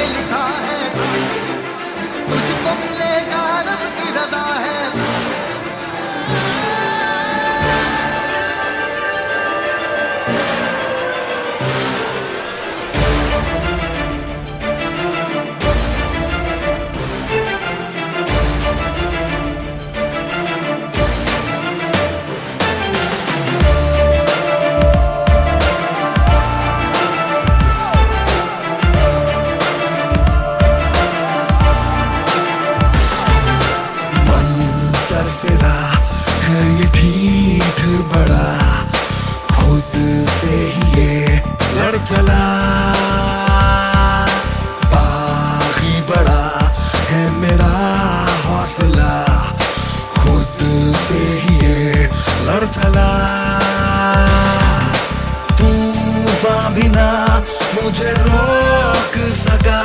लिखा है, तुझको मिलेगा रब की रजा है। सरफिरा है ये ठीक बड़ा, खुद से ही ये लड़ चला। बागी बड़ा है मेरा हौसला, खुद से ही ये लड़ चला। तूफान भी ना मुझे रोक सका,